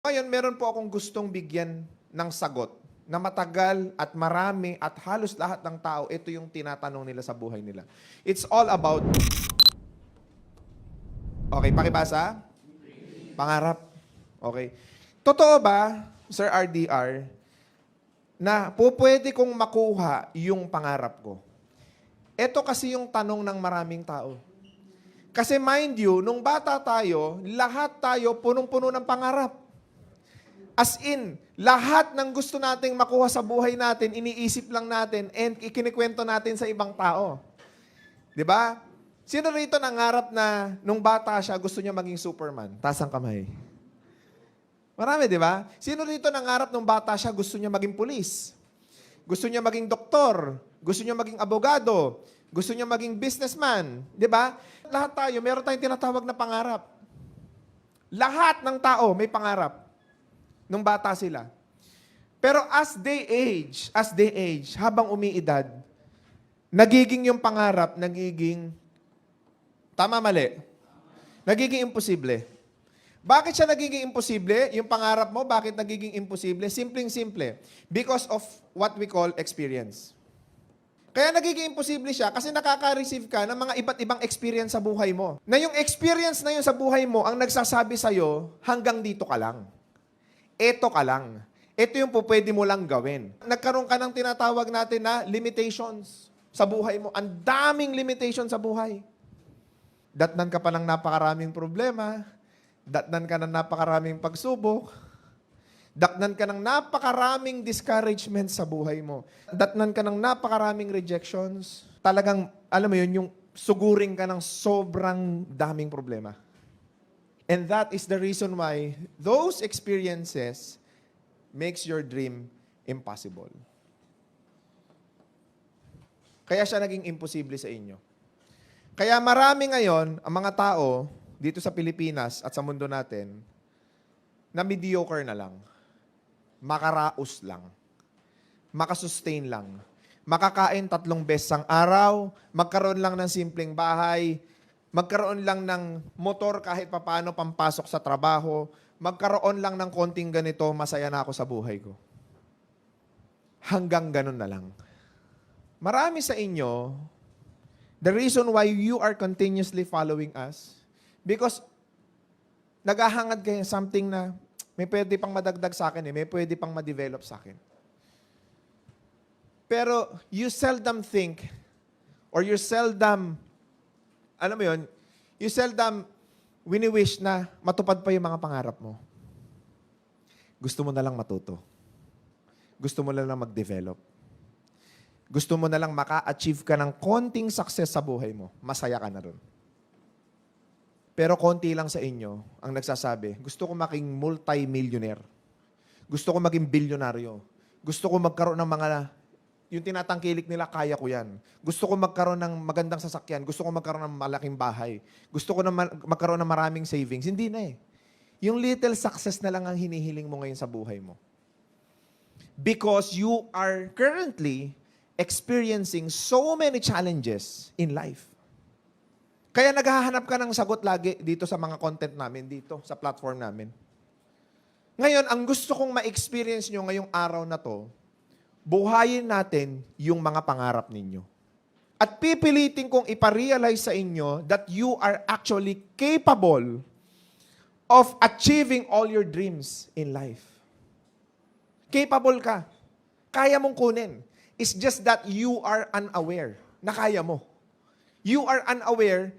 Ngayon, meron po akong gustong bigyan ng sagot na matagal at marami at halos lahat ng tao, ito yung tinatanong nila sa buhay nila. It's all about... Okay, pakibasa? Pangarap. Okay. Totoo ba, Sir RDR, na pwede kong makuha yung pangarap ko? Ito kasi yung tanong ng maraming tao. Kasi mind you, nung bata tayo, lahat tayo punong-puno ng pangarap. As in, lahat ng gusto nating makuha sa buhay natin, iniisip lang natin and ikinikwento natin sa ibang tao. 'Di ba? Sino rito nangarap na nung bata siya gusto niya maging Superman? Taas ang kamay. Marami, 'di ba? Sino rito nangarap nung bata siya gusto niya maging pulis? Gusto niya maging doktor? Gusto niya maging abogado? Gusto niya maging businessman? 'Di ba? Lahat tayo, meron tayong tinatawag na pangarap. Lahat ng tao may pangarap nung bata sila. Pero as they age, habang umiidad, nagiging yung pangarap, tama mali? Nagiging imposible. Bakit siya nagiging imposible? Yung pangarap mo, bakit nagiging imposible? Simpleng-simple. Because of what we call experience. Kaya nagiging imposible siya kasi nakaka-receive ka ng mga iba't ibang experience sa buhay mo. Na yung experience na yun sa buhay mo ang nagsasabi sa'yo, hanggang dito ka lang. Ito ka lang. Ito yung pwede mo lang gawin. Nagkaroon ka ng tinatawag natin na limitations sa buhay mo. Ang daming limitations sa buhay. Datnan ka pa ng napakaraming problema. Datnan ka ng napakaraming pagsubok. Datnan ka ng napakaraming discouragement sa buhay mo. Datnan ka ng napakaraming rejections. Talagang, alam mo yun, yung suguring ka ng sobrang daming problema. And that is the reason why those experiences makes your dream impossible. Kaya siya naging imposible sa inyo. Kaya marami ngayon, ang mga tao dito sa Pilipinas at sa mundo natin, na mediocre na lang. Makaraos lang. Makasustain lang. Makakain 3 beses ang araw, magkaroon lang ng simpleng bahay, magkaroon lang ng motor kahit papaano pampasok sa trabaho, magkaroon lang ng konting ganito, masaya na ako sa buhay ko. Hanggang ganun na lang. Marami sa inyo, the reason why you are continuously following us, because naghahangad kayo something na may pwede pang madagdag sa akin, may pwede pang ma-develop sa akin. Pero you seldom think, or you seldom alam mo yun, you seldom wini-wish na matupad pa yung mga pangarap mo. Gusto mo na lang matuto. Gusto mo na lang mag-develop. Gusto mo na lang maka-achieve ka ng konting success sa buhay mo. Masaya ka na ron. Pero konti lang sa inyo ang nagsasabi, gusto ko maging multi-millionaire. Gusto ko maging bilyonaryo. Gusto ko magkaroon ng mga yung tinatangkilik nila, kaya ko yan. Gusto ko magkaroon ng magandang sasakyan. Gusto ko magkaroon ng malaking bahay. Gusto ko na magkaroon ng maraming savings. Hindi na eh. Yung little success na lang ang hinihiling mo ngayon sa buhay mo. Because you are currently experiencing so many challenges in life. Kaya naghahanap ka ng sagot lagi dito sa mga content namin, dito sa platform namin. Ngayon, ang gusto kong ma-experience nyo ngayong araw na to, buhayin natin yung mga pangarap ninyo. At pipilitin kong iparealize sa inyo that you are actually capable of achieving all your dreams in life. Capable ka. Kaya mong kunin. It's just that you are unaware na kaya mo. You are unaware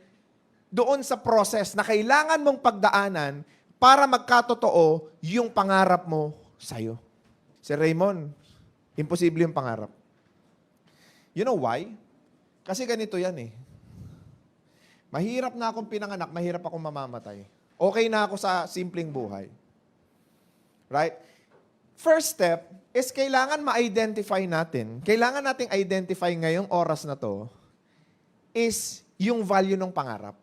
doon sa process na kailangan mong pagdaanan para magkatotoo yung pangarap mo sa'yo. Si Raymond, imposible yung pangarap. You know why? Kasi ganito yan eh. Mahirap na akong pinanganak, mahirap akong mamamatay. Okay na ako sa simpleng buhay. Right? First step is kailangan ma-identify natin, kailangan nating identify ngayong oras na to, is yung value ng pangarap.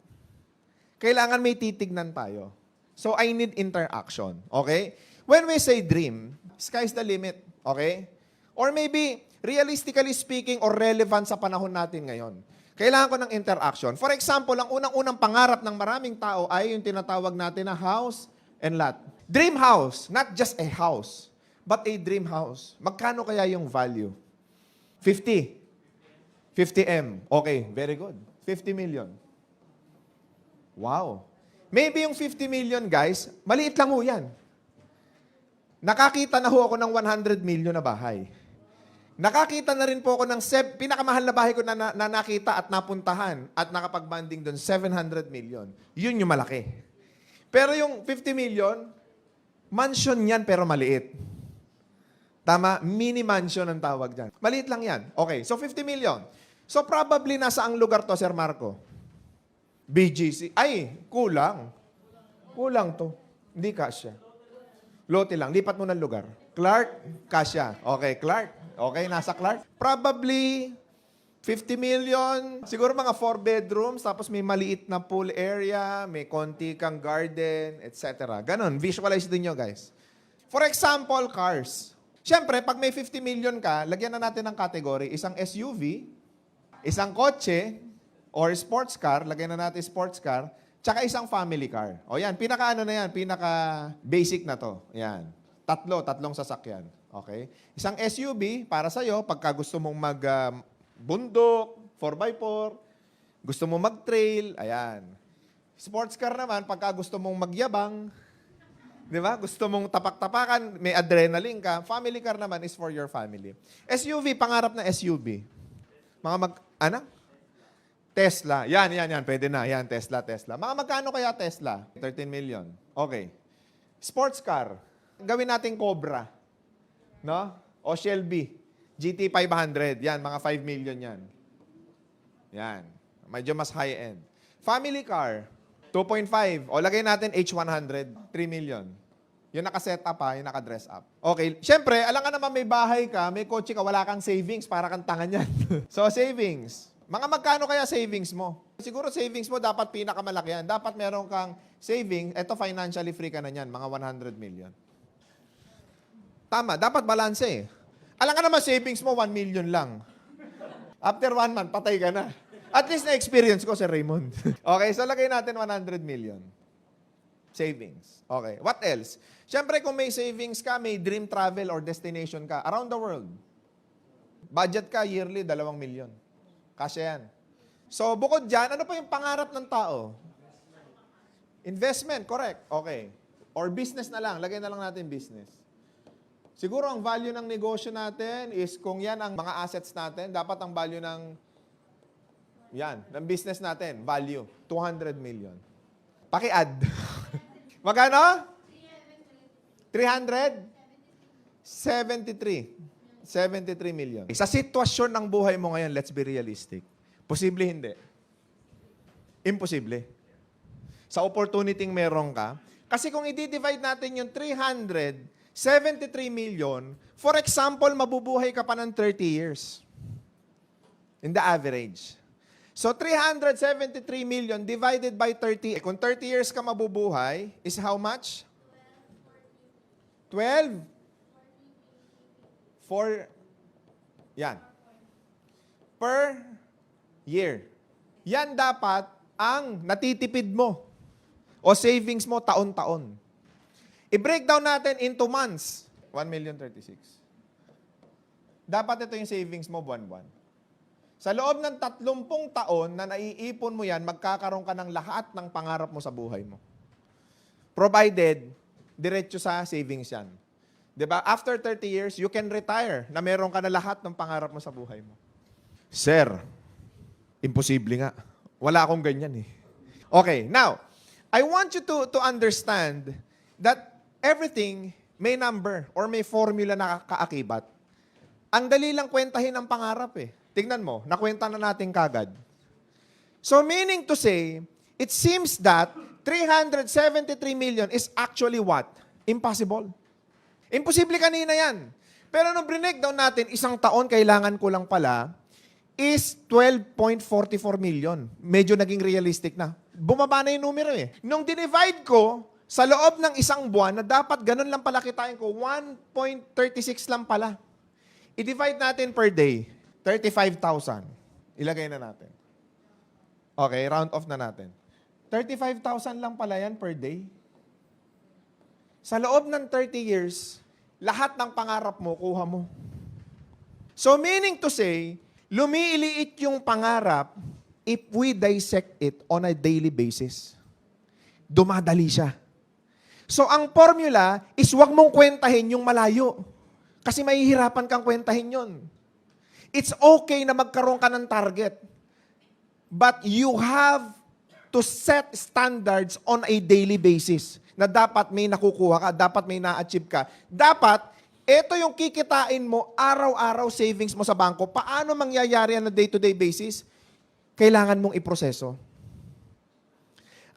Kailangan may titignan tayo. So I need interaction. Okay? When we say dream, sky's the limit. Okay? Or maybe, realistically speaking, or relevant sa panahon natin ngayon. Kailangan ko ng interaction. For example, ang unang-unang pangarap ng maraming tao ay yung tinatawag natin na house and lot. Dream house, not just a house, but a dream house. Magkano kaya yung value? 50. 50M. Okay, very good. 50 million. Wow. Maybe yung 50 million, guys, maliit lang ho yan. Nakakita na ho ako ng 100 million na bahay. Nakakita na rin po ako ng pinakamahal na bahay ko na nakita at napuntahan at nakapag-banding doon, 700 million. Yun yung malaki. Pero yung 50 million, mansion yan pero maliit. Tama? Mini mansion ang tawag dyan. Maliit lang yan. Okay, so 50 million. So probably nasa ang lugar to, Sir Marco? BGC. Ay, kulang. Kulang to. Hindi kasya. Lote lang. Lipat mo ng lugar. Clark, kasya. Okay, Clark. Okay, nasa Clark. Probably 50 million. Siguro mga 4 bedrooms, tapos may maliit na pool area, may konti kang garden, etc. Ganon. Visualize din nyo, guys. For example, cars. Siyempre, pag may 50 million ka, lagyan na natin ng category. Isang SUV, isang kotse, or sports car, lagyan na natin sports car, tsaka isang family car. O yan, pinaka-ano na yan, pinaka-basic na to. Yan. Tatlong sasakyan. Okay? Isang SUV, para sa'yo, pagka gusto mong mag-bundok, 4x4, gusto mong mag-trail, ayan. Sports car naman, pagka gusto mong magyabang, di ba? Gusto mong tapak-tapakan, may adrenaline ka, family car naman is for your family. SUV, pangarap na SUV. Ano? Tesla. Yan. Pwede na. Yan, Tesla. Mga magkano kaya Tesla? 13 million. Okay. Sports car. Gawin natin Cobra. No? O Shelby. GT 500. Yan, mga 5 million yan. Yan. Medyo mas high-end. Family car. 2.5. O lagay natin H100. 3 million. Yung naka-set up yung naka-dress up. Okay. Siyempre, alam ka naman may bahay ka, may kotse ka, wala kang savings, para kang tangan yan. So, savings. Mga magkano kaya savings mo? Siguro savings mo dapat pinakamalaki yan. Dapat meron kang saving, eto financially free ka na yan, mga 100 million. Tama, dapat balance eh. Alam ka naman savings mo, 1 million lang. After 1 month, patay ka na. At least na-experience ko, Sir Raymond. Okay, so lagay natin 100 million. Savings. Okay, what else? Siyempre, kung may savings ka, may dream travel or destination ka, around the world. Budget ka, yearly, 2 million. Kasya yan. So, bukod dyan, ano pa yung pangarap ng tao? Investment, correct. Okay. Or business na lang. Lagay na lang natin business. Siguro ang value ng negosyo natin is kung yan ang mga assets natin, dapat ang value ng business natin, value, 200 million. Paki-add. Magkano? 373 million. Sa sitwasyon ng buhay mo ngayon, let's be realistic. Posible hindi. Imposible. Sa opportunity meron ka. Kasi kung i-divide natin yung 373 million, for example, mabubuhay ka pa ng 30 years. In the average. So, 373 million divided by 30. Kung 30 years ka mabubuhay, is how much? 12? Yan. Per year. Yan dapat ang natitipid mo o savings mo taon-taon. I-breakdown natin into months. 1,036,000. Dapat ito yung savings mo buwan-buwan. Sa loob ng 30 taon na naiipon mo yan, magkakaroon ka ng lahat ng pangarap mo sa buhay mo. Provided, diretso sa savings yan. Diba? After 30 years, you can retire na meron ka na lahat ng pangarap mo sa buhay mo. Sir, imposible nga. Wala akong ganyan eh. Okay, now, I want you to understand that everything may number or may formula na kaakibat. Ang dali lang kwentahin ang pangarap eh. Tingnan mo, nakwenta na natin kagad. So meaning to say, it seems that 373 million is actually what? Impossible. Imposible kanina yan. Pero nung breakdown natin, isang taon kailangan ko lang pala is 12.44 million. Medyo naging realistic na. Bumaba na yung numero eh. Nung dinivide ko, sa loob ng isang buwan, na dapat ganun lang pala kitain ko, 1.36 lang pala. I-divide natin per day, 35,000. Ilagay na natin. Okay, round off na natin. 35,000 lang pala yan per day. Sa loob ng 30 years, lahat ng pangarap mo, kuha mo. So meaning to say, lumiiliit yung pangarap if we dissect it on a daily basis. Dumadali siya. So ang formula is wag mong kwentahin yung malayo. Kasi mahihirapan kang kwentahin yon. It's okay na magkaroon ka ng target. But you have to set standards on a daily basis na dapat may nakukuha ka, dapat may na-achieve ka. Dapat, ito yung kikitain mo, araw-araw savings mo sa bangko. Paano mangyayari yan na day-to-day basis? Kailangan mong iproseso.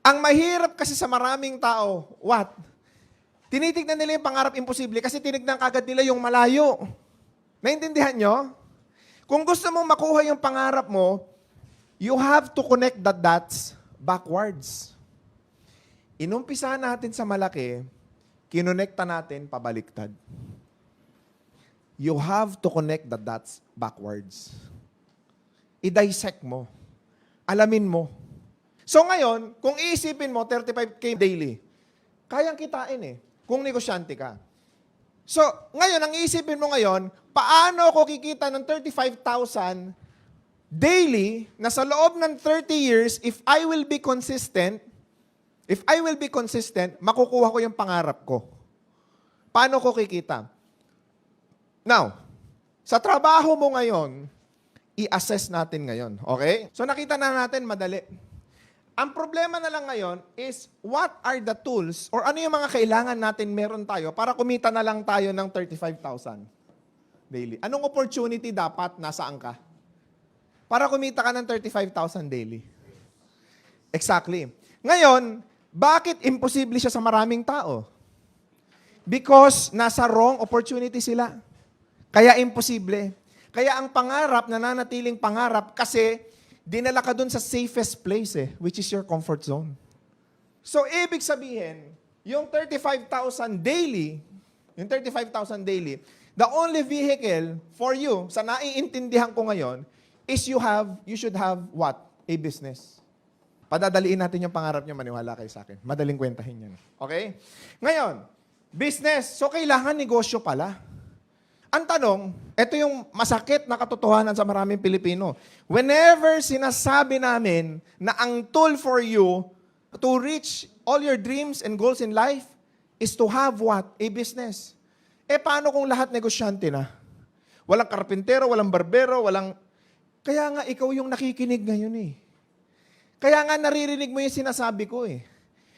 Ang mahirap kasi sa maraming tao, what? Tinitignan nila yung pangarap imposible kasi tinignan kagad nila yung malayo. Naintindihan nyo? Kung gusto mong makuha yung pangarap mo, you have to connect the dots backwards. Inumpisa natin sa malaki, kinonekta natin pabaliktad. You have to connect the dots backwards. I-dissect mo. Alamin mo. So ngayon, kung iisipin mo, 35K daily, kayang kitain kung negosyante ka. So, ngayon, ang iisipin mo ngayon, paano ako kikita ng 35,000 daily na sa loob ng 30 years, if I will be consistent, makukuha ko yung pangarap ko. Paano ko kikita? Now, sa trabaho mo ngayon, i-assess natin ngayon. Okay? So nakita na natin, madali. Ang problema na lang ngayon is what are the tools or ano yung mga kailangan natin meron tayo para kumita na lang tayo ng 35,000 daily. Anong opportunity dapat nasaan ka? Para kumita ka ng 35,000 daily. Exactly. Ngayon, bakit imposible siya sa maraming tao? Because nasa wrong opportunity sila. Kaya imposible. Kaya ang pangarap, nananatiling pangarap kasi dinala ka dun sa safest place which is your comfort zone. So, ibig sabihin, yung 35,000 daily, the only vehicle for you, sa naiintindihan ko ngayon, is you should have what? A business. Padadaliin natin yung pangarap niyo, maniwala kayo sa akin. Madaling kwentahin yan. Okay? Ngayon, business. So, kailangan negosyo pala. Ang tanong, ito yung masakit na katotohanan sa maraming Pilipino. Whenever sinasabi namin na ang tool for you to reach all your dreams and goals in life is to have what? A business. Paano kung lahat negosyante na? Walang karpintero, walang barbero, walang... Kaya nga, ikaw yung nakikinig ngayon Kaya nga, naririnig mo yung sinasabi ko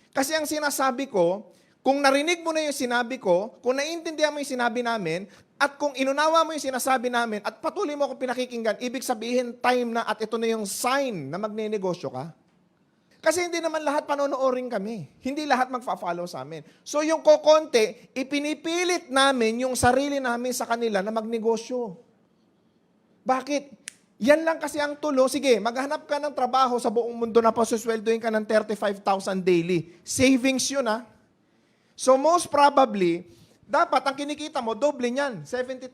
Kasi ang sinasabi ko, kung narinig mo na yung sinabi ko, kung naiintindihan mo yung sinabi namin, at kung inunawa mo yung sinasabi namin, at patuloy mo akong pinakikinggan, ibig sabihin, time na at ito na yung sign na magne-negosyo ka. Kasi hindi naman lahat panonoorin kami. Hindi lahat magfa-follow sa amin. So yung kokonti, ipinipilit namin yung sarili namin sa kanila na magnegosyo. Bakit? Yan lang kasi ang tulo. Sige, maghanap ka ng trabaho sa buong mundo na pasusweldoin ka ng 35,000 daily. Savings yun So most probably, dapat ang kinikita mo, doble niyan, 70,000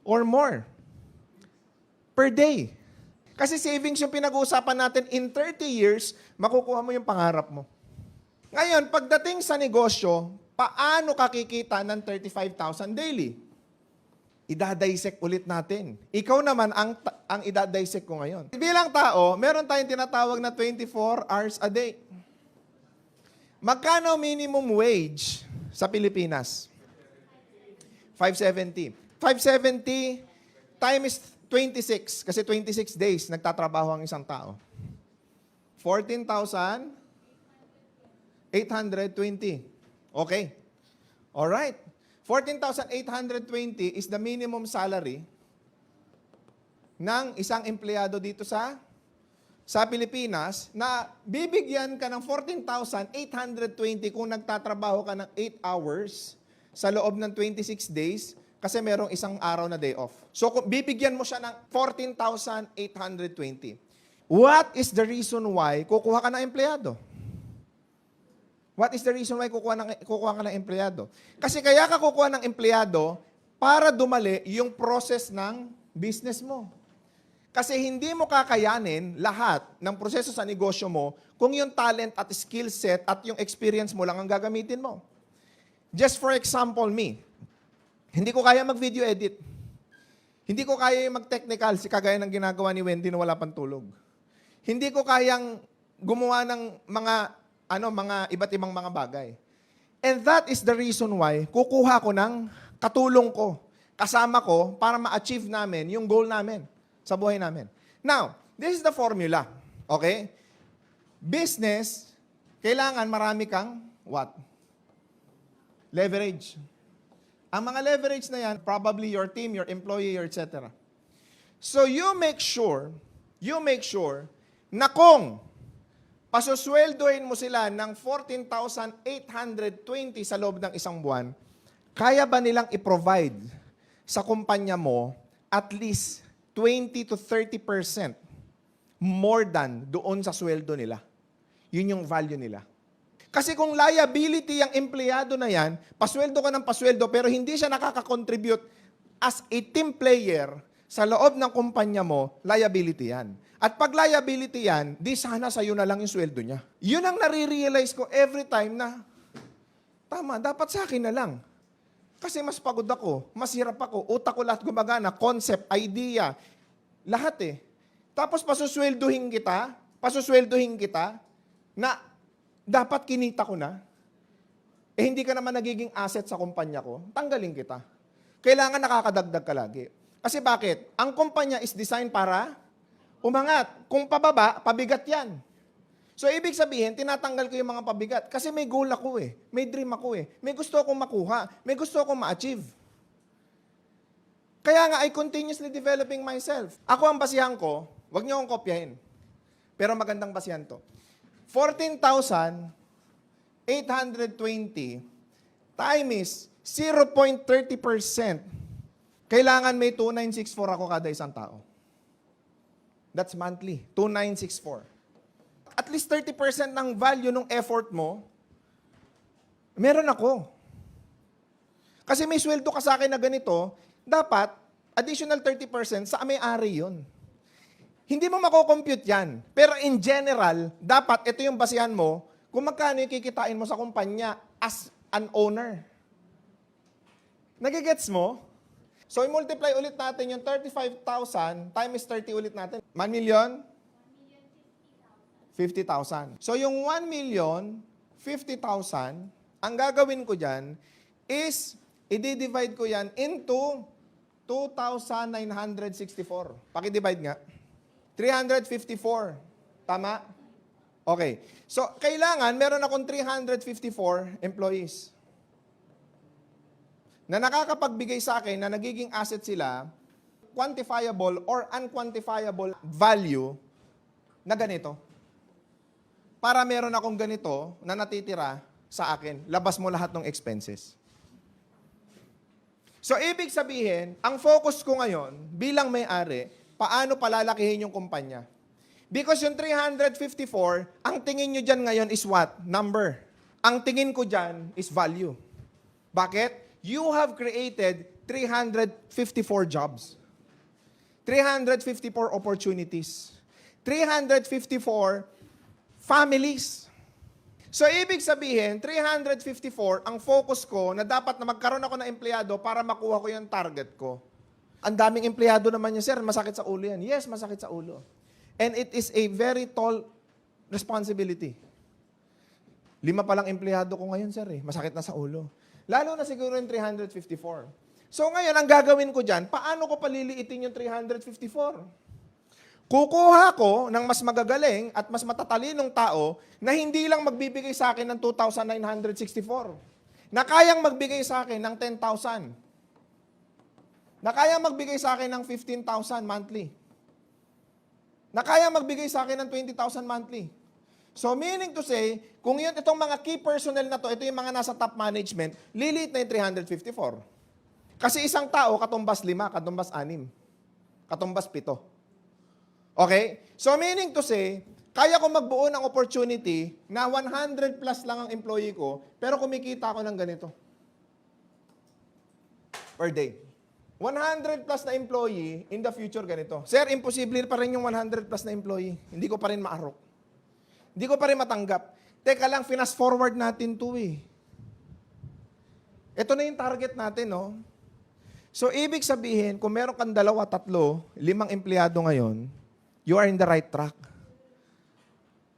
or more per day. Kasi savings yung pinag-uusapan natin, in 30 years, makukuha mo yung pangarap mo. Ngayon, pagdating sa negosyo, paano ka kikita ng 35,000 daily? Idadissect ulit natin. Ikaw naman ang idadissect ko ngayon. Bilang tao, meron tayong tinatawag na 24 hours a day. Magkano minimum wage sa Pilipinas? 570. 570 times 26, kasi 26 days nagtatrabaho ang isang tao. 14,820. Okay. Alright. 14,820 is the minimum salary ng isang empleyado dito sa Pilipinas na bibigyan ka ng 14,820 kung nagtatrabaho ka ng 8 hours sa loob ng 26 days kasi merong isang araw na day off. So, kung bibigyan mo siya ng 14,820. What is the reason why kukuha ka ng empleyado? What is the reason why kukuha ka ng empleyado? Kasi kaya ka kukuha ng empleyado para dumali yung process ng business mo. Kasi hindi mo kakayanin lahat ng proseso sa negosyo mo kung yung talent at skill set at yung experience mo lang ang gagamitin mo. Just for example, me, hindi ko kaya mag-video edit. Hindi ko kaya yung mag-technical, si kagaya ng ginagawa ni Wendy na wala pang tulog. Hindi ko kayang gumawa ng mga iba't ibang mga bagay. And that is the reason why kukuha ko ng katulong ko, kasama ko, para ma-achieve namin yung goal namin sa buhay namin. Now, this is the formula. Okay? Business, kailangan marami kang what? Leverage. Ang mga leverage na yan, probably your team, your employee, your etc. So you make sure na kung pasusweldohin mo sila ng 14,820 sa loob ng isang buwan, kaya ba nilang i-provide sa kumpanya mo at least 20 to 30% more than doon sa sweldo nila? Yun yung value nila. Kasi kung liability ang empleyado na yan, pasweldo ka ng pasweldo pero hindi siya nakaka-contribute as a team player sa loob ng kumpanya mo, liability yan. At pag liability yan, di sana sa'yo na lang yung sweldo niya. Yun ang nare-realize ko every time na, tama, dapat sa akin na lang. Kasi mas pagod ako, mas hirap ako, utak ko lahat gumagana, concept, idea, lahat eh. Tapos pasusweldohin kita na dapat kinita ko na, hindi ka naman nagiging asset sa kumpanya ko, tanggalin kita. Kailangan nakakadagdag ka lagi. Kasi bakit? Ang kumpanya is designed para umangat. Kung pababa, pabigat yan. So, ibig sabihin, tinatanggal ko yung mga pabigat. Kasi may goal ako eh. May dream ako eh. May gusto akong makuha. May gusto akong ma-achieve. Kaya nga, I continuously developing myself. Ako ang basihan ko, wag niyo akong kopyahin. Pero magandang basihan to. 14,820 time is 0.30%. Kailangan may 2,964 ako kada isang tao. That's monthly. 2,964. At least 30% ng value ng effort mo, meron ako. Kasi may sweldo ka sa akin na ganito, dapat additional 30% sa may-ari yun. Hindi mo mako-compute yan. Pero in general, dapat ito yung basihan mo kung magkano yung kikitain mo sa kumpanya as an owner. Nagigets mo? So, i-multiply ulit natin yung 35,000 times 30 ulit natin. 1 million? 50,000. So, yung 1,050,000, ang gagawin ko dyan is, i-divide ko yan into 2,964. Paki-divide nga. 354. Tama? Okay. So, kailangan, meron akong 354 employees na nakakapagbigay sa akin na nagiging asset sila, quantifiable or unquantifiable value na ganito. Para meron akong ganito na natitira sa akin. Labas mo lahat ng expenses. So, ibig sabihin, ang focus ko ngayon, bilang may-ari, paano palalakihin yung kumpanya? Because yung 354, ang tingin nyo dyan ngayon is what? Number. Ang tingin ko dyan is value. Bakit? You have created 354 jobs. 354 opportunities. 354 families. So, ibig sabihin, 354, ang focus ko na dapat na magkaroon ako ng empleyado para makuha ko yung target ko. Ang daming empleyado naman niya, sir, masakit sa ulo yan. Yes, masakit sa ulo. And it is a very tall responsibility. 5 pa lang empleyado ko ngayon, sir, masakit na sa ulo. Lalo na siguro yung 354. So, ngayon, ang gagawin ko dyan, paano ko paliliitin yung 354? Kukuha ko ng mas magagaling at mas matatalinong tao na hindi lang magbibigay sa akin ng 2,964. Na kayang magbigay sa akin ng 10,000. Na kayang magbigay sa akin ng 15,000 monthly. Na kayang magbigay sa akin ng 20,000 monthly. So meaning to say, kung yun, itong mga key personnel na to, ito yung mga nasa top management, liliit na yung 354. Kasi isang tao, katumbas 5, katumbas 6, katumbas 7. Okay? So meaning to say, kaya ko magbuo ng opportunity na 100 plus lang ang employee ko, pero kumikita ako ng ganito. Per day. 100 plus na employee, in the future ganito. Sir, imposible pa rin yung 100 plus na employee. Hindi ko pa rin maarok. Hindi ko pa rin matanggap. Teka lang, fast forward natin to eh. Ito na yung target natin, no? So, ibig sabihin, kung meron kang 2, 3, 5 empleyado ngayon, you are in the right track.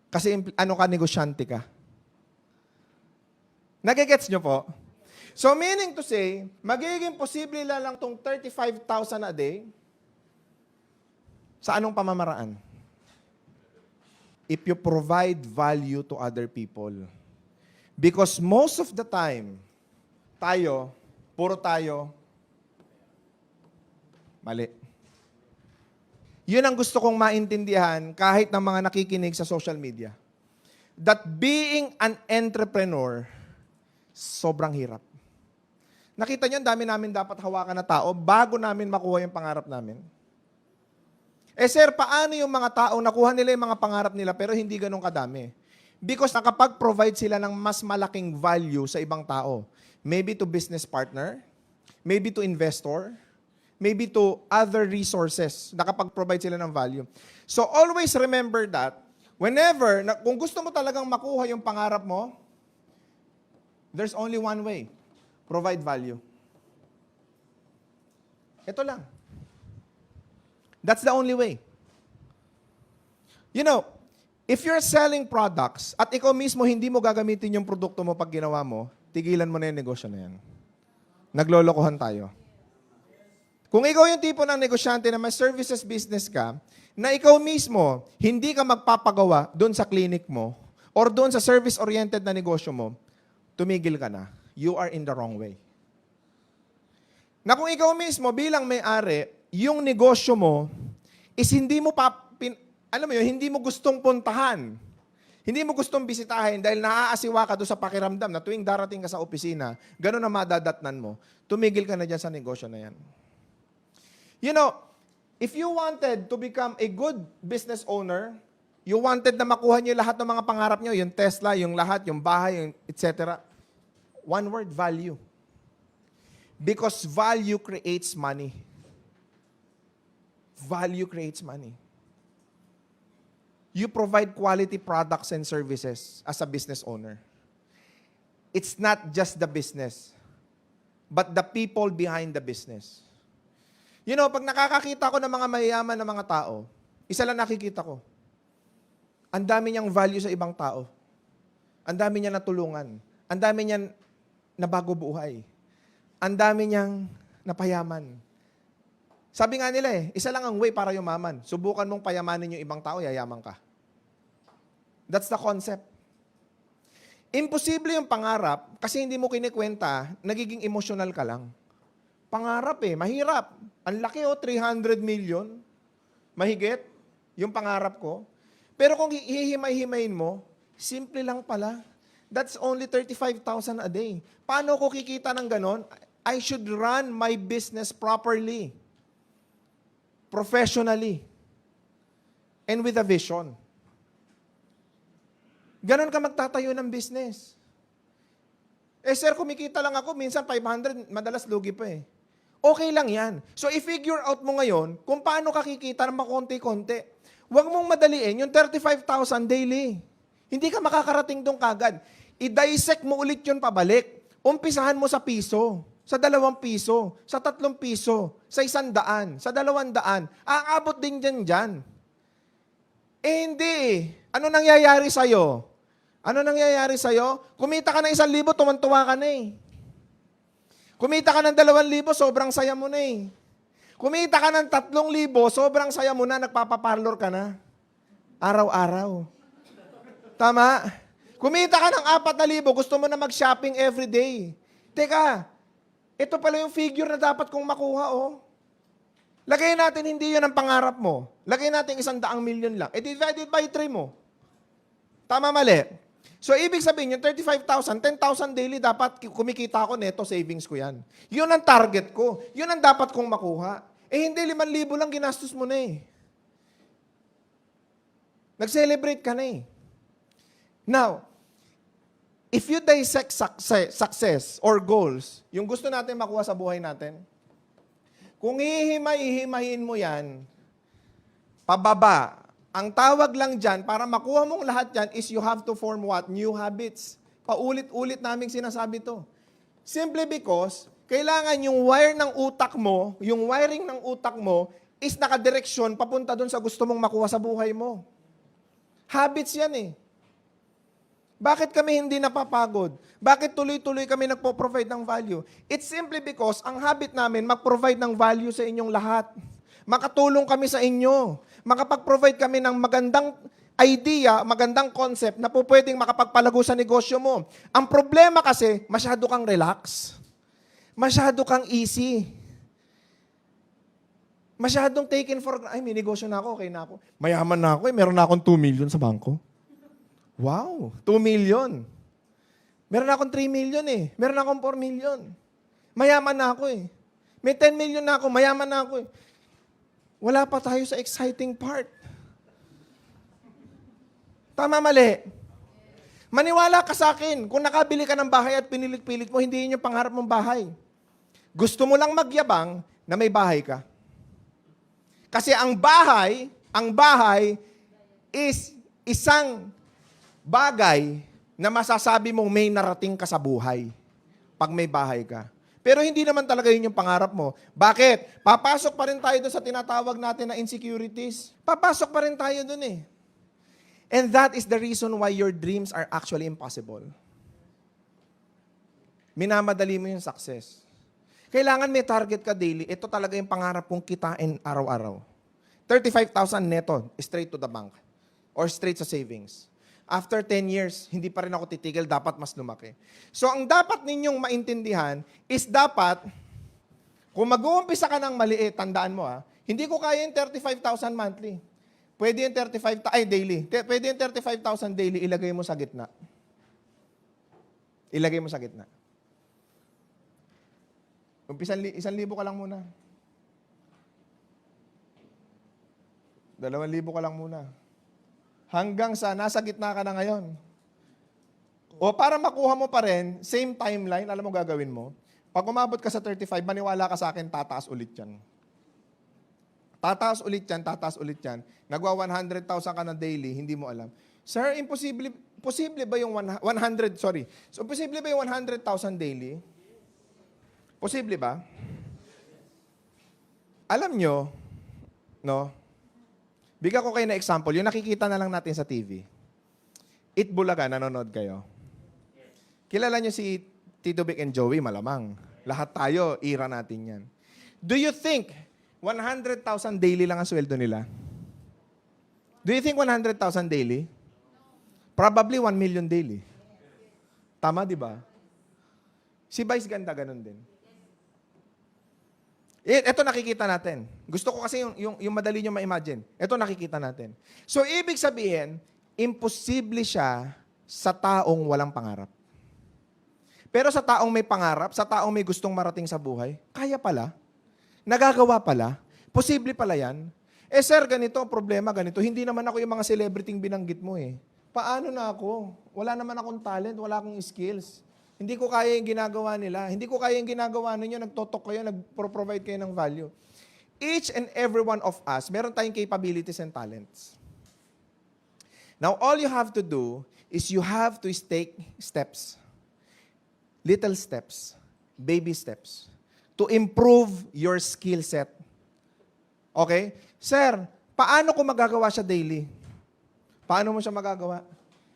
Kasi negosyante ka. Nagigets nyo po? So, meaning to say, magiging posible lang tong 35,000 a day sa anong pamamaraan? If you provide value to other people. Because most of the time, puro tayo, mali. Yun ang gusto kong maintindihan kahit ng mga nakikinig sa social media. That being an entrepreneur, sobrang hirap. Nakita niyo, ang dami namin dapat hawakan na tao bago namin makuha yung pangarap namin. Eh sir, paano yung mga tao nakuha nila yung mga pangarap nila pero hindi ganun kadami? Because nakapag-provide sila ng mas malaking value sa ibang tao. Maybe to business partner, maybe to investor, maybe to other resources. Nakapag-provide sila ng value. So always remember that whenever, kung gusto mo talagang makuha yung pangarap mo, there's only one way. Provide value. Ito lang. That's the only way. You know, if you're selling products at ikaw mismo hindi mo gagamitin yung produkto mo pag ginawa mo, tigilan mo na yung negosyo na yan. Naglolokohan tayo. Kung ikaw yung tipo ng negosyante na may services business ka, na ikaw mismo hindi ka magpapagawa doon sa clinic mo or doon sa service-oriented na negosyo mo, tumigil ka na. You are in the wrong way. Na kung ikaw mismo bilang may-ari, yung negosyo mo is hindi mo hindi mo gustong puntahan. Hindi mo gustong bisitahin dahil naaasiwa ka doon sa pakiramdam na tuwing darating ka sa opisina, gano'n na madadatnan mo, tumigil ka na dyan sa negosyo na yan. You know, if you wanted to become a good business owner, you wanted na makuha niyo lahat ng mga pangarap niyo, yung Tesla, yung lahat, yung bahay, yung etc. One word, value. Because value creates money. Value creates money. You provide quality products and services as a business owner. It's not just the business, but the people behind the business. You know, pag nakakakita ko ng mga mayayaman na mga tao, isa lang nakikita ko. Ang dami niyang value sa ibang tao. Ang dami niya natulungan. Ang dami niyang nabago buhay. Ang dami niyang napayaman. Sabi nga nila isa lang ang way para yumaman. Subukan mong payamanin yung ibang tao, yayaman ka. That's the concept. Imposible yung pangarap kasi hindi mo kinikwenta, nagiging emotional ka lang. Pangarap mahirap. Ang laki 300 million. Mahigit yung pangarap ko. Pero kung hihimay-himayin mo, simple lang pala. That's only 35,000 a day. Paano ko kikita ng ganon? I should run my business properly. Professionally. And with a vision. Ganon ka magtatayo ng business. Sir, kumikita lang ako, minsan 500, madalas lugi pa Okay lang yan. So, i-figure out mo ngayon kung paano ka kikita ng makonti-konti. Huwag mong madaliin yung 35,000 daily. Hindi ka makakarating doon kagad. I-dissect mo ulit yun pabalik. Umpisahan mo sa piso, sa 2 piso, sa 3 piso, sa 100, sa 200. Aabot din dyan. Hindi. Ano nangyayari sa'yo? Ano nangyayari sa'yo? Kumita ka ng 1,000, tuwan-tuwa ka na Kumita ka ng 2,000, sobrang saya mo na Kumita ka ng 3,000, sobrang saya mo na, nagpapaparlor ka na. Araw-araw. Tama? Kumita ka ng 4,000, gusto mo na mag-shopping every day. Teka, ito pala yung figure na dapat kong makuha, Lagay natin hindi yun ang pangarap mo. Lagay natin 100 million lang. Divided by 3 mo. Tama, mali? So, ibig sabihin, yung 35,000, 10,000 daily, dapat kumikita ako neto, savings ko yan. Yun ang target ko. Yun ang dapat kong makuha. Hindi, 5,000 lang ginastos mo na Nag-celebrate ka na Now, if you dissect success or goals, yung gusto natin makuha sa buhay natin, Kung hihimay-himayin mo yan, pababa. Ang tawag lang dyan, para makuha mong lahat yan, is you have to form what? New habits. Paulit-ulit naming sinasabi to. Simply because, kailangan yung wire ng utak mo, yung wiring ng utak mo, is nakadireksyon papunta dun sa gusto mong makuha sa buhay mo. Habits yan eh. Bakit kami hindi napapagod? Bakit tuloy-tuloy kami nagpo-provide ng value? It's simply because ang habit namin mag-provide ng value sa inyong lahat. Makatulong kami sa inyo. Makapag-provide kami ng magandang idea, magandang concept na po pwedeng makapagpalago sa negosyo mo. Ang problema kasi, masyado kang relax. Masyado kang easy. Masyadong taken for, ay may negosyo na ako, okay na ako. Mayaman na ako, meron na akong 2 million sa bangko. Wow, 2 million. Meron na akong 3 million eh. Meron na akong 4 million. Mayaman na ako eh. May 10 million na ako, mayaman na ako eh. Wala pa tayo sa exciting part. Tama, mali. Maniwala ka sa akin, kung nakabili ka ng bahay at pinilit-pilit mo, hindi yun yung pangarap mong bahay. Gusto mo lang magyabang na may bahay ka. Kasi ang bahay is isang bagay na masasabi mong may narating ka sa buhay pag may bahay ka. Pero hindi naman talaga yun yung pangarap mo. Bakit? Papasok pa rin tayo doon sa tinatawag natin na insecurities. Papasok pa rin tayo doon eh. And that is the reason why your dreams are actually impossible. Minamadali mo yung success. Kailangan may target ka daily. Ito talaga yung pangarap kong kitain araw-araw. 35,000 neto, straight to the bank. Or straight sa savings. After 10 years, hindi pa rin ako titigil, dapat mas lumaki. So, ang dapat ninyong maintindihan is dapat, kung mag-uumpisa ka ng maliit, tandaan mo hindi ko kaya yung 35,000 monthly. Pwede yung 35,000, daily. Pwede yung 35,000 daily, ilagay mo sa gitna. Ilagay mo sa gitna. Isang libo ka lang muna. 2,000 ka lang muna. Hanggang sa nasa gitna ka na ngayon. O para makuha mo pa rin, same timeline, alam mo gagawin mo? Pag umabot ka sa 35, maniwala ka sa akin, tataas ulit yan. Tataas ulit yan. Nagwa 100,000 ka na daily, hindi mo alam. Sir, posible ba yung 100, sorry. So, posible ba yung 100,000 daily? Posible ba? Alam nyo, no? Bigyan ko kayo na example. Yung nakikita na lang natin sa TV. Eat Bulaga, nanonood kayo. Kilala nyo si Tito Vic and Joey, malamang. Lahat tayo, ira natin yan. Do you think 100,000 daily lang ang sweldo nila? Do you think 100,000 daily? Probably 1 million daily. Tama, di ba? Si Vice Ganda, ganun din. Ito nakikita natin. Gusto ko kasi yung madali nyo ma-imagine. Ito nakikita natin. So, ibig sabihin, imposible siya sa taong walang pangarap. Pero sa taong may pangarap, sa taong may gustong marating sa buhay, kaya pala. Nagagawa pala. Posible pala yan. Sir, ganito, problema, ganito. Hindi naman ako yung mga celebrityng binanggit mo eh. Paano na ako? Wala naman akong talent, wala akong skills. Hindi ko kaya yung ginagawa nila. Hindi ko kaya yung ginagawa ninyo. Nagtotok kayo, nag-provide kayo ng value. Each and every one of us, meron tayong capabilities and talents. Now, all you have to do is you have to take steps. Little steps. Baby steps. To improve your skill set. Okay? Sir, paano ko magagawa siya daily? Paano mo siya magagawa?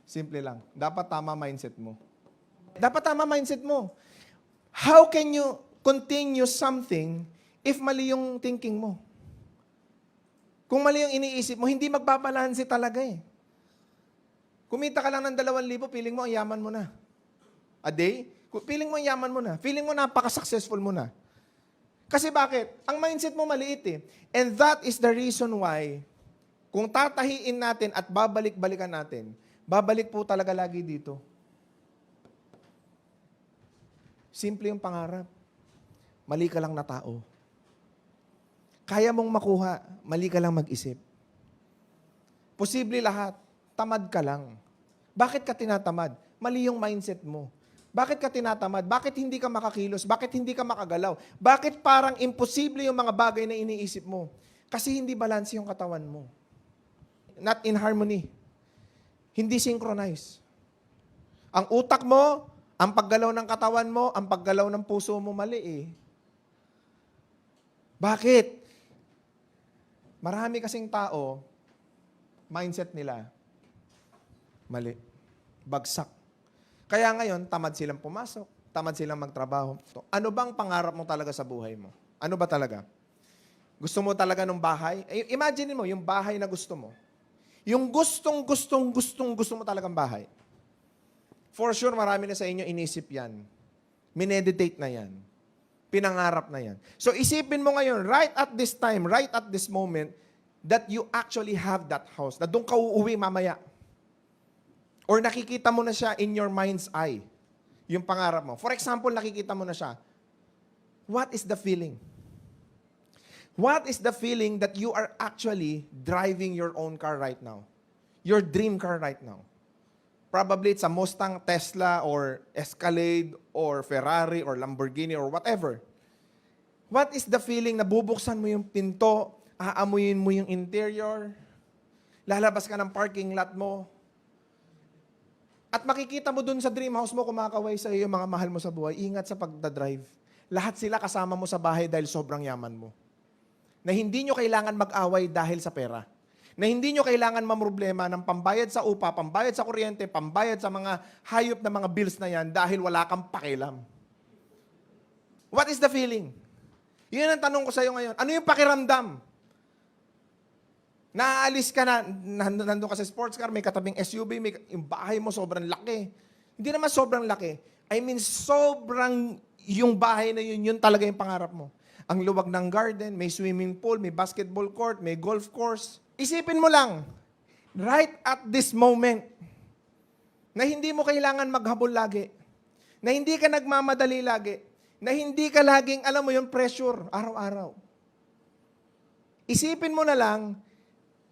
Simple lang. Dapat tama mindset mo. Dapat tama mindset mo. How can you continue something if mali yung thinking mo? Kung mali yung iniisip mo, hindi magbabalanse talaga eh. Kumita ka lang ng 2,000, feeling mo ang yaman mo na. A day? Feeling mo ang yaman mo na. Feeling mo napaka-successful mo na. Kasi bakit? Ang mindset mo maliit eh. And that is the reason why, kung tatahiin natin at babalik-balikan natin, babalik po talaga lagi dito. Simple yung pangarap. Mali ka lang na tao. Kaya mong makuha, mali ka lang mag-isip. Posible lahat, tamad ka lang. Bakit ka tinatamad? Mali yung mindset mo. Bakit ka tinatamad? Bakit hindi ka makakilos? Bakit hindi ka makagalaw? Bakit parang imposible yung mga bagay na iniisip mo? Kasi hindi balance yung katawan mo. Not in harmony. Hindi synchronize. Ang utak mo, ang paggalaw ng katawan mo, ang paggalaw ng puso mo, mali eh. Bakit? Marami kasing tao, mindset nila, mali. Bagsak. Kaya ngayon, tamad silang pumasok, tamad silang magtrabaho. So, ano bang pangarap mo talaga sa buhay mo? Ano ba talaga? Gusto mo talaga ng bahay? Imagine mo, yung bahay na gusto mo. Yung gusto mo talagang bahay. For sure, marami na sa inyo inisip yan. Mineditate na yan. Pinangarap na yan. So isipin mo ngayon, right at this time, right at this moment, that you actually have that house. Na doon ka uuwi mamaya. Or nakikita mo na siya in your mind's eye. Yung pangarap mo. For example, nakikita mo na siya. What is the feeling? What is the feeling that you are actually driving your own car right now? Your dream car right now? Probably it's a Mustang, Tesla, or Escalade, or Ferrari, or Lamborghini, or whatever. What is the feeling na bubuksan mo yung pinto, aamuyin mo yung interior, lalabas ka ng parking lot mo, at makikita mo dun sa dream house mo kumakaway sa iyo yung mga mahal mo sa buhay, ingat sa pagdadrive. Lahat sila kasama mo sa bahay dahil sobrang yaman mo. Na hindi nyo kailangan mag-away dahil sa pera. Na hindi nyo kailangan mamroblema ng pambayad sa upa, pambayad sa kuryente, pambayad sa mga hayop na mga bills na yan dahil wala kang pakialam. What is the feeling? Yun ang tanong ko sa iyo ngayon. Ano yung pakiramdam? Naaalis ka na, nandun ka sa sports car, may katabing SUV, yung bahay mo sobrang laki. Hindi naman sobrang laki. I mean, sobrang yung bahay na yun talaga yung pangarap mo. Ang luwag ng garden, may swimming pool, may basketball court, may golf course. Isipin mo lang, right at this moment, na hindi mo kailangan maghabol lagi, na hindi ka nagmamadali lagi, na hindi ka laging, alam mo yung pressure, araw-araw. Isipin mo na lang,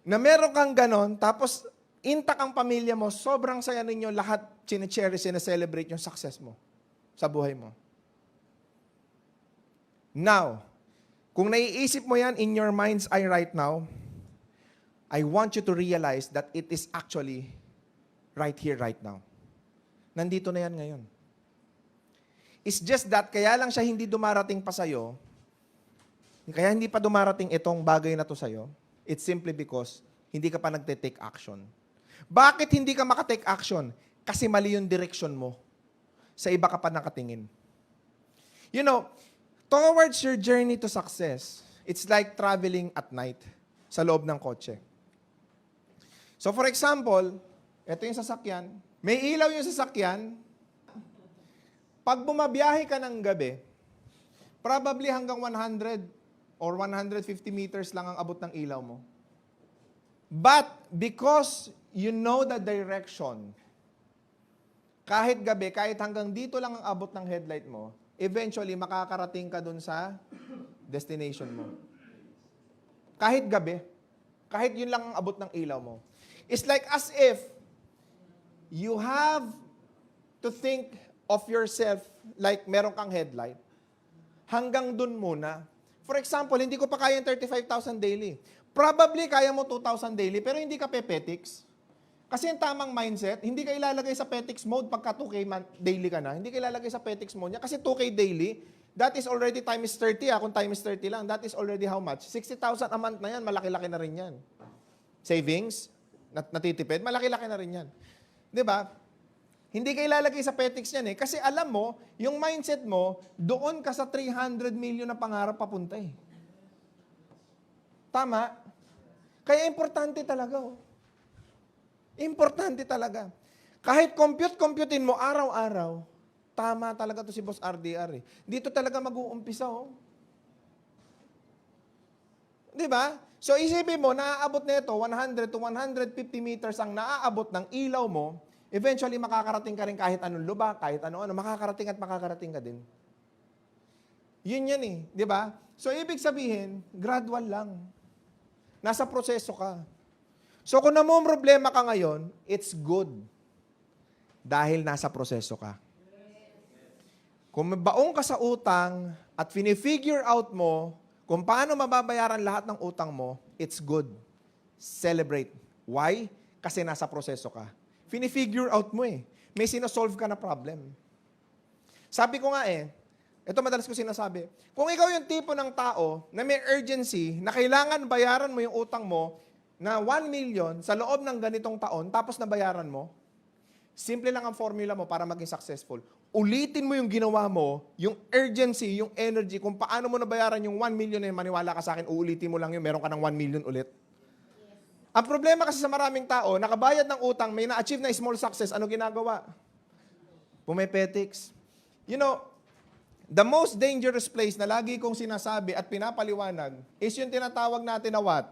na meron kang ganon, tapos intact ang pamilya mo, sobrang saya ninyo, lahat chine-cherish, celebrate yung success mo sa buhay mo. Now, kung naiisip mo yan in your mind's eye right now, I want you to realize that it is actually right here, right now. Nandito na yan ngayon. It's just that, kaya lang siya hindi dumarating pa sa'yo, kaya hindi pa dumarating itong bagay na to sa'yo, it's simply because hindi ka pa nagte-take action. Bakit hindi ka makatake action? Kasi mali yung direction mo. Sa iba ka pa nakatingin. You know, towards your journey to success, it's like traveling at night sa loob ng kotse. So for example, ito yung sasakyan. May ilaw yung sasakyan. Pag bumabiyahe ka ng gabi, probably hanggang 100 or 150 meters lang ang abot ng ilaw mo. But because you know the direction, kahit gabi, kahit hanggang dito lang ang abot ng headlight mo, eventually makakarating ka dun sa destination mo. Kahit gabi, kahit yun lang ang abot ng ilaw mo. It's like as if you have to think of yourself like meron kang headlight. Hanggang dun muna. For example, hindi ko pa kaya yung 35,000 daily. Probably kaya mo 2,000 daily, pero hindi ka pepetics. Kasi yung tamang mindset, hindi ka ilalagay sa petics mode pagka 2K daily ka na. Hindi ka ilalagay sa petics mode niya. Kasi 2K daily, that is already times 30. Kung times 30 lang, that is already how much? 60,000 a month na yan, malaki-laki na rin yan. Savings, natitipid, malaki-laki na rin yan. Di ba? Hindi ka ilalagay sa petics yan eh. Kasi alam mo, yung mindset mo, doon ka sa 300 million na pangarap papunta eh. Tama? Kaya importante talaga oh. Importante talaga. Kahit computein mo araw-araw, tama talaga to si Boss RDR eh. Dito talaga mag-uumpisa oh. Di ba? So isipin mo, naaabot nito 100 to 150 meters ang naaabot ng ilaw mo, eventually makakarating ka rin kahit anong lubak, kahit ano-ano, makakarating at makakarating ka din. Yun yan eh, di ba? So ibig sabihin, gradual lang. Nasa proseso ka. So kung namumroblema ka ngayon, it's good. Dahil nasa proseso ka. Kung baong ka sa utang at fini-figure out mo kung paano mababayaran lahat ng utang mo, it's good. Celebrate. Why? Kasi nasa proseso ka. Fini-figure out mo eh. May sinosolve ka na problem. Sabi ko nga ito madalas ko sinasabi, kung ikaw yung tipo ng tao na may urgency, na kailangan bayaran mo yung utang mo na 1 million sa loob ng ganitong taon, tapos nabayaran mo, simple lang ang formula mo para maging successful. Ulitin mo yung ginawa mo, yung urgency, yung energy, kung paano mo nabayaran yung 1 million na maniwala ka sa akin, uulitin mo lang yun, meron ka ng 1 million ulit. Ang problema kasi sa maraming tao, nakabayad ng utang, may na-achieve na small success, ano ginagawa? Pumepetics. You know, the most dangerous place na lagi kong sinasabi at pinapaliwanag is yung tinatawag natin na what?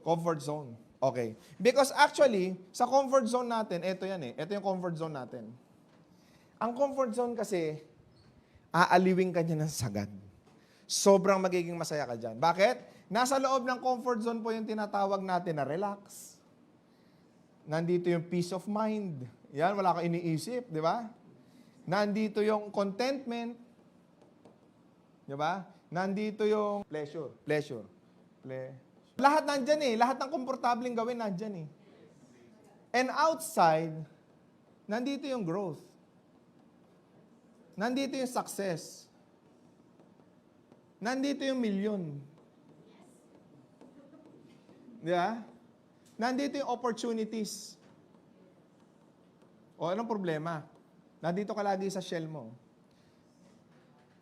Comfort zone. Okay. Because actually, sa comfort zone natin, ito yan ito yung comfort zone natin. Ang comfort zone kasi, aaliwing ka niya ng sagad. Sobrang magiging masaya ka dyan. Bakit? Nasa loob ng comfort zone po yung tinatawag natin na relax. Nandito yung peace of mind. Yan, wala kang iniisip, di ba? Nandito yung contentment. Di ba? Nandito yung pleasure. Lahat nandyan lahat ng komportabling gawin nandyan And outside, nandito yung growth. Nandito yung success. Nandito yung million. Di ba? Nandito yung opportunities. O anong problema? Nandito ka lagi sa shell mo.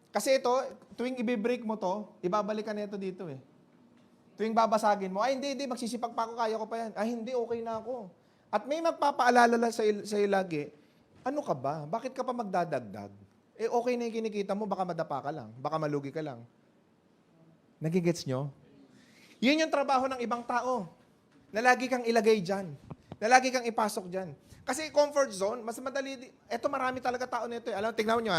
Kasi ito, tuwing i-break mo to, ibabalik ka na ito dito Tuwing babasagin mo, ay hindi, magsisipag pa ako, kaya ko pa yan. Ay hindi, okay na ako. At may magpapaalala sa'yo lagi, ano ka ba? Bakit ka pa magdadagdag? Okay na yung kinikita mo, baka madapa ka lang, baka malugi ka lang. Nagigets nyo? Yun yung trabaho ng ibang tao. Na lagi kang ilagay dyan. Na lagi kang ipasok dyan. Kasi comfort zone, mas madali. Ito marami talaga tao nito. Alam, tignan nyo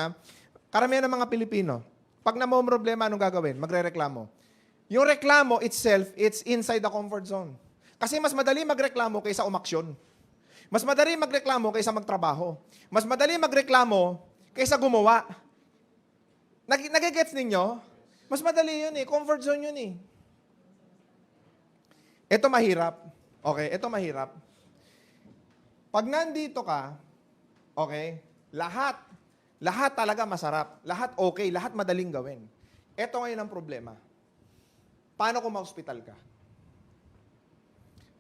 karamihan ng mga Pilipino, pag problema, anong gagawin? Magre-reklamo. Yung reklamo itself, it's inside the comfort zone. Kasi mas madali magreklamo kaysa umaksyon. Mas madali magreklamo kaysa magtrabaho. Mas madali magreklamo kaysa gumawa. Nagigets ninyo? Mas madali yun comfort zone yun Ito mahirap. Okay, ito mahirap. Pag nandito ka, okay, lahat talaga masarap. Lahat okay, lahat madaling gawin. Ito ngayon ang problema. Paano kung ma-hospital ka?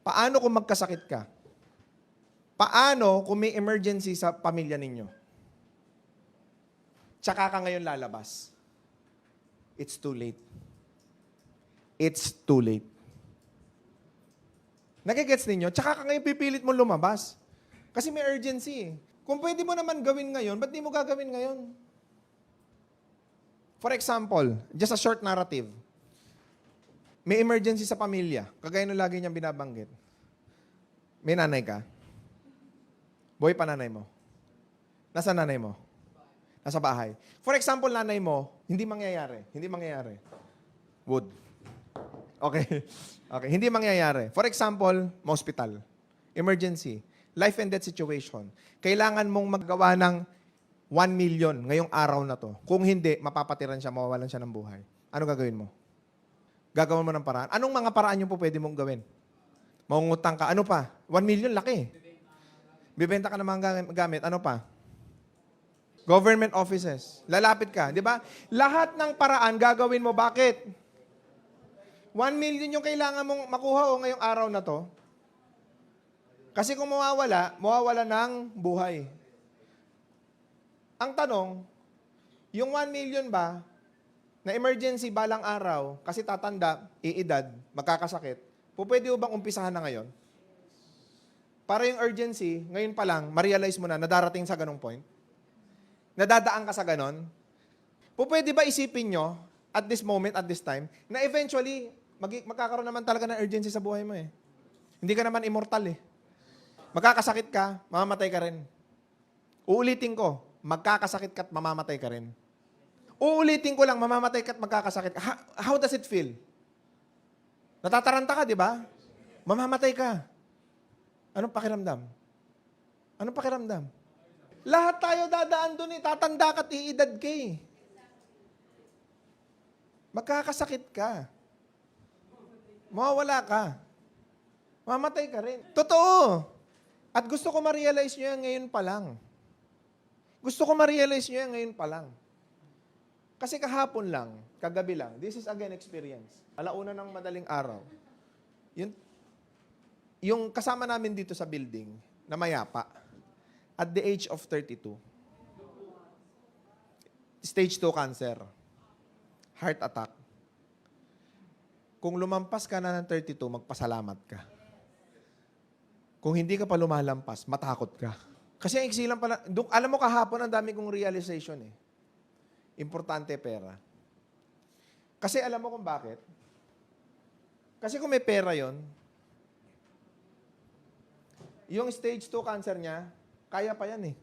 Paano kung magkasakit ka? Paano kung may emergency sa pamilya ninyo? Tsaka ka ngayon lalabas. It's too late. It's too late. Nagigets ninyo? Tsaka ka ngayon pipilit mo lumabas. Kasi may urgency Kung pwede mo naman gawin ngayon, ba't di mo gagawin ngayon? For example, just a short narrative. May emergency sa pamilya. Kagaya nung lagi niyang binabanggit. May nanay ka. Boy pa nanay mo. Nasa nanay mo? Nasa bahay. For example, nanay mo, hindi mangyayari. Hindi mangyayari. Would. Okay. Okay. Hindi mangyayari. For example, hospital. Emergency. Life and death situation. Kailangan mong maggawa ng 1 million ngayong araw na to. Kung hindi, mapapatiran siya, mawawalan siya ng buhay. Ano gagawin mo? Gagawin mo ng paraan. Anong mga paraan yung po pwede mong gawin? Mangungutang ka. Ano pa? 1 million, laki. Bibenta ka ng mga gamit. Ano pa? Government offices. Lalapit ka. Di ba? Lahat ng paraan gagawin mo. Bakit? 1 million yung kailangan mong makuha o ngayong araw na to. Kasi kung mawawala ng buhay. Ang tanong, yung 1 million ba, na emergency balang araw, kasi tatanda, iedad, magkakasakit, pwede mo bang umpisahan na ngayon? Para yung urgency, ngayon pa lang, ma-realize mo na darating sa ganong point? Nadadaan ka sa ganon? Pwede ba isipin nyo, at this moment, at this time, na eventually, magkakaroon naman talaga ng urgency sa buhay mo Hindi ka naman immortal Magkakasakit ka, mamamatay ka rin. Uulitin ko, magkakasakit ka at mamamatay ka rin. Uulitin ko lang, mamamatay ka at magkakasakit. How does it feel? Natataranta ka, di ba? Mamamatay ka. Anong pakiramdam? Anong pakiramdam? Lahat tayo dadaan doon eh. Tatanda ka at iidad ka eh. Magkakasakit ka. Mawawala ka. Mamatay ka rin. Totoo. At gusto ko ma-realize nyo yan ngayon pa lang. Gusto ko ma-realize nyo yan ngayon pa lang. Kasi kahapon lang, kagabi lang, this is again experience. Alauna ng madaling araw. Yung kasama namin dito sa building, na mayapa, at the age of 32, stage 2 cancer, heart attack. Kung lumampas ka na ng 32, magpasalamat ka. Kung hindi ka pa lumalampas, matakot ka. Kasi ang iksi lang pala, alam mo kahapon, ang dami kong realization eh. Importante pera. Kasi alam mo kung bakit? Kasi kung may pera yon, yung stage 2 cancer niya, kaya pa yan eh.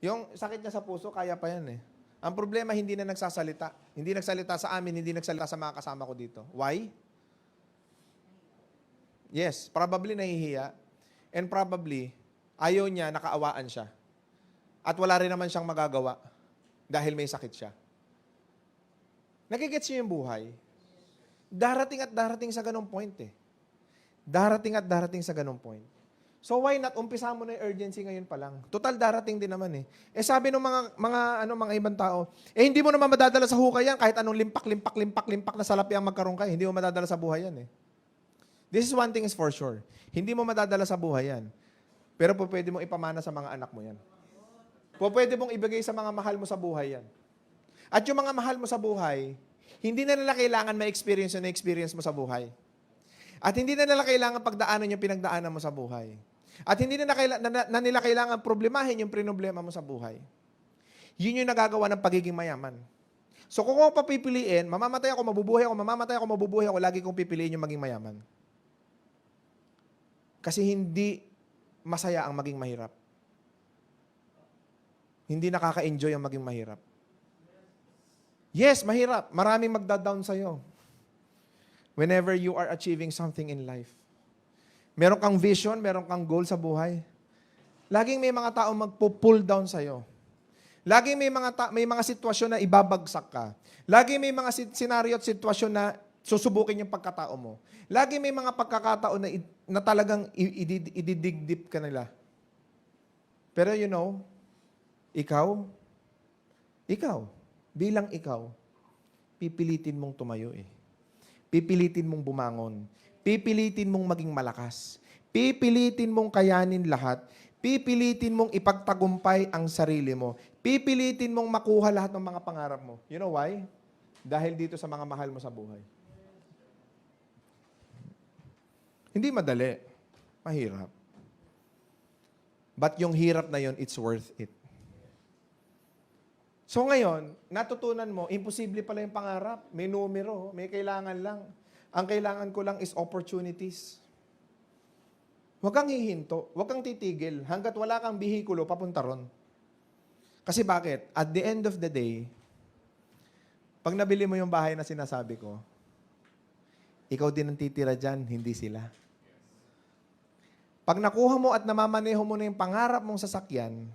Yung sakit niya sa puso, kaya pa yan eh. Ang problema, hindi na nagsasalita. Hindi nagsalita sa amin, hindi nagsalita sa mga kasama ko dito. Why? Yes, probably nahihiya. And probably, ayaw niya, nakaawaan siya. At wala rin naman siyang magagawa dahil may sakit siya. Nagigets niyo yung buhay? Darating at darating sa ganung point eh. Darating at darating sa ganung point. So why not umpisa mo na yung urgency ngayon pa lang? Total darating din naman eh. Eh sabi ng mga ibang tao, hindi mo naman madadala sa hukay yan kahit anong limpak na salapi ang magkaroon ka, hindi mo madadala sa buhay yan eh. This is one thing is for sure. Hindi mo madadala sa buhay yan. Pero po pwede mong ipamana sa mga anak mo yan. Po pwede mong ibigay sa mga mahal mo sa buhay yan. At yung mga mahal mo sa buhay, hindi na nila kailangan ma-experience yung na-experience mo sa buhay. At hindi na nila kailangan pagdaanan yung pinagdaanan mo sa buhay. At hindi na nila kailangan problemahin yung problema mo sa buhay. Yun yung nagagawa ng pagiging mayaman. So kung ako papipiliin, mamamatay ako, mabubuhay ako, mamamatay ako, mabubuhay ako, lagi kong pipiliin yung maging mayaman. Kasi hindi masaya ang maging mahirap. Hindi nakaka-enjoy ang maging mahirap. Yes, mahirap. Maraming magda-down sa'yo. Whenever you are achieving something in life. Meron kang vision, meron kang goal sa buhay. Laging may mga tao magpo-pull down sa'yo. Laging may mga sitwasyon na ibabagsak ka. Laging may mga senaryo at sitwasyon na susubukin yung pagkatao mo. Laging may mga pagkakataon na talagang ididigdip ka nila. Pero you know, ikaw, bilang ikaw, pipilitin mong tumayo eh. Pipilitin mong bumangon. Pipilitin mong maging malakas. Pipilitin mong kayanin lahat. Pipilitin mong ipagtagumpay ang sarili mo. Pipilitin mong makuha lahat ng mga pangarap mo. You know why? Dahil dito sa mga mahal mo sa buhay. Hindi madali. Mahirap. But yung hirap na yon, it's worth it. So ngayon, natutunan mo, imposible pala yung pangarap. May numero, may kailangan lang. Ang kailangan ko lang is opportunities. Huwag kang hihinto, huwag kang titigil hanggat wala kang bihikulo papunta ron. Kasi bakit? At the end of the day, pag nabili mo yung bahay na sinasabi ko, ikaw din ang titira dyan, hindi sila. Pag nakuha mo at namamaneho mo na yung pangarap mong sasakyan,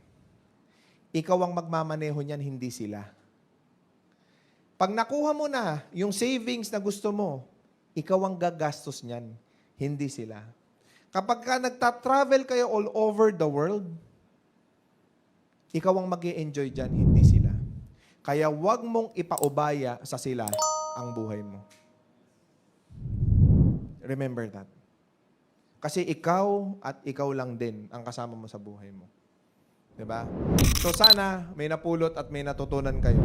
ikaw ang magmamaneho niyan, hindi sila. Pag nakuha mo na yung savings na gusto mo, ikaw ang gagastos niyan, hindi sila. Kapag ka nagta-travel kayo all over the world, ikaw ang mag-i-enjoy dyan, hindi sila. Kaya wag mong ipaubaya sa sila ang buhay mo. Remember that. Kasi ikaw at ikaw lang din ang kasama mo sa buhay mo. Diba? So sana may napulot at may natutunan kayo.